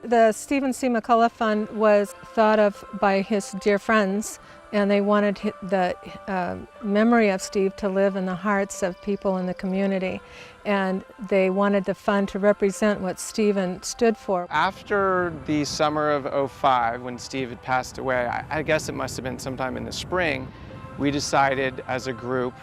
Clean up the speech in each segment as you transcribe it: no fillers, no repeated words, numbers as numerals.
The Stephen C. McCullagh Fund was thought of by his dear friends, and they wanted the memory of Steve to live in the hearts of people in the community. And they wanted the fund to represent what Stephen stood for. After the summer of '05, when Steve had passed away, I guess it must have been sometime in the spring, we decided as a group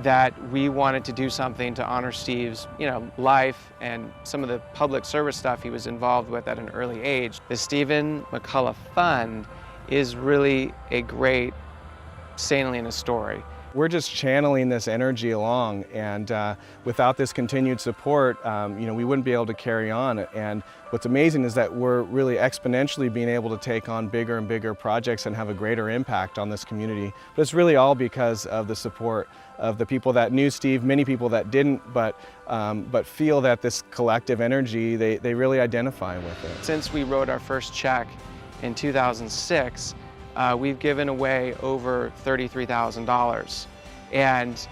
that we wanted to do something to honor Steve's, life and some of the public service stuff he was involved with at an early age. The Stephen McCullagh Fund is really a great St. Helena story. We're just channeling this energy along, and without this continued support, we wouldn't be able to carry on. And what's amazing is that we're really exponentially being able to take on bigger and bigger projects and have a greater impact on this community. But it's really all because of the support of the people that knew Steve, many people that didn't, but feel that this collective energy, they really identify with it. Since we wrote our first check in 2006, we've given away over $33,000. And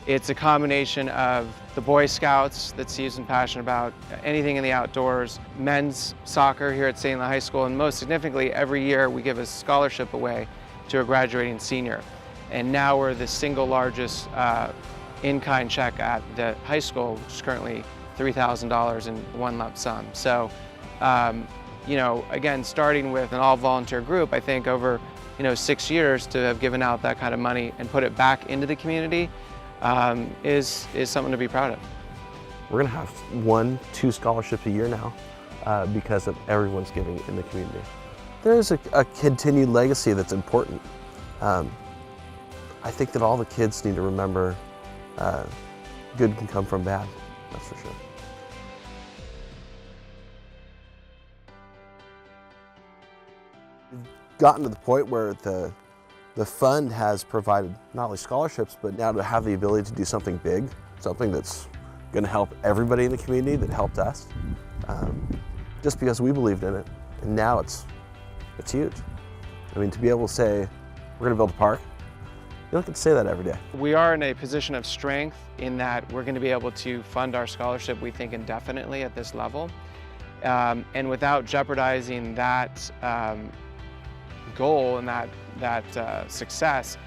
it's a combination of the Boy Scouts that Steve's been passionate about, anything in the outdoors, men's soccer here at St. Helena High School, and most significantly, every year we give a scholarship away to a graduating senior. And now we're the single largest in-kind check at the high school, which is currently $3,000 in one lump sum. So, again, starting with an all-volunteer group, I think over 6 years to have given out that kind of money and put it back into the community is something to be proud of. We're going to have 1-2 scholarships a year now because of everyone's giving in the community. There's a continued legacy that's important. I think that all the kids need to remember good can come from bad, that's for sure. We've gotten to the point where the fund has provided not only scholarships, but now to have the ability to do something big, something that's going to help everybody in the community that helped us, just because we believed in it. And now it's huge. I mean, to be able to say, we're going to build a park, you don't get to say that every day. We are in a position of strength in that we're going to be able to fund our scholarship, we think, indefinitely at this level. And without jeopardizing that goal and that success,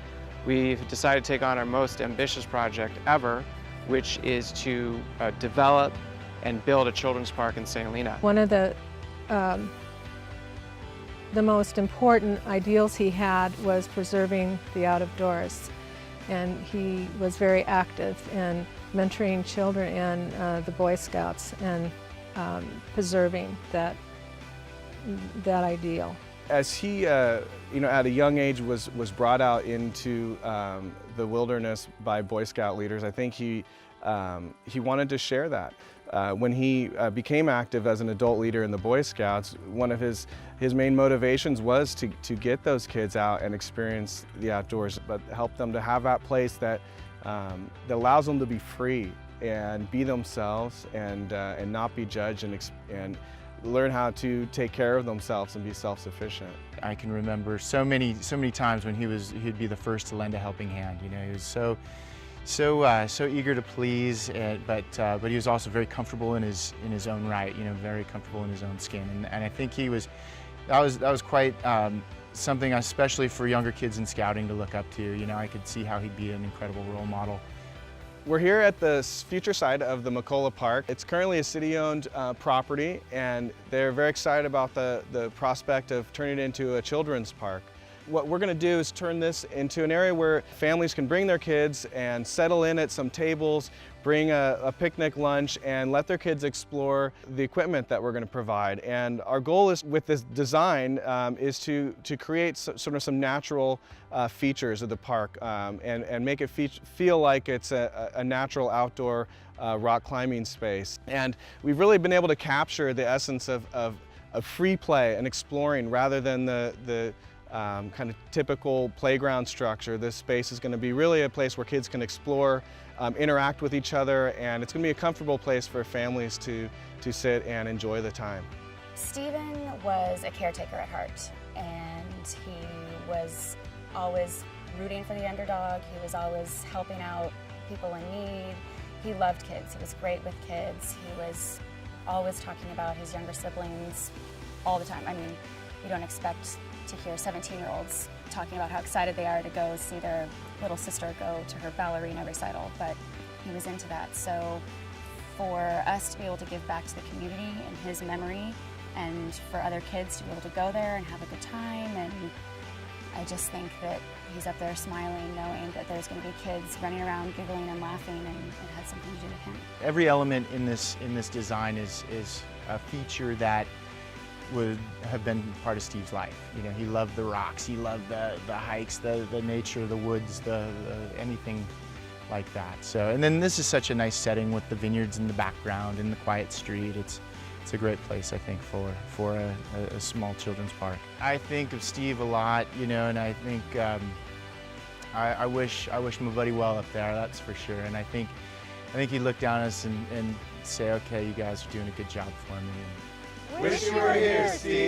we've decided to take on our most ambitious project ever, which is to develop and build a children's park in St. Helena. One of the most important ideals he had was preserving the out of doors, and he was very active in mentoring children and the Boy Scouts and preserving that ideal. As he, at a young age was brought out into the wilderness by Boy Scout leaders, I think he wanted to share that. When he became active as an adult leader in the Boy Scouts, one of his main motivations was to get those kids out and experience the outdoors, but help them to have that place that allows them to be free and be themselves and not be judged and learn how to take care of themselves and be self-sufficient. I can remember so many times when he'd be the first to lend a helping hand. He was so eager to please, but he was also very comfortable in his own right. Very comfortable in his own skin, and I think that was quite something, especially for younger kids in scouting, to look up to. I could see how he'd be an incredible role model. We're here at the future site of the McCullagh Park. It's currently a city-owned property, and they're very excited about the prospect of turning it into a children's park. What we're going to do is turn this into an area where families can bring their kids and settle in at some tables, bring a picnic lunch, and let their kids explore the equipment that we're going to provide. And our goal is, with this design, is to create sort of some natural features of the park and make it feel like it's a natural outdoor rock climbing space. And we've really been able to capture the essence of free play and exploring rather than the kind of typical playground structure. This space is going to be really a place where kids can explore, interact with each other, and it's going to be a comfortable place for families to sit and enjoy the time. Stephen was a caretaker at heart, and he was always rooting for the underdog. He was always helping out people in need. He loved kids. He was great with kids. He was always talking about his younger siblings all the time. I mean, you don't expect to hear 17-year-olds talking about how excited they are to go see their little sister go to her ballerina recital, but he was into that. So for us to be able to give back to the community in his memory, and for other kids to be able to go there and have a good time, and I just think that he's up there smiling, knowing that there's going to be kids running around giggling and laughing, and it had something to do with him. Every element in this design is a feature that would have been part of Steve's life. You know, he loved the rocks, he loved the hikes, the nature, the woods, anything like that. So, and then this is such a nice setting with the vineyards in the background and the quiet street. It's a great place, I think, for a small children's park. I think of Steve a lot, you know, and I think I wish my buddy well up there, that's for sure. And I think he'd look down at us and say, okay, you guys are doing a good job for me. Wish you were here, Steve.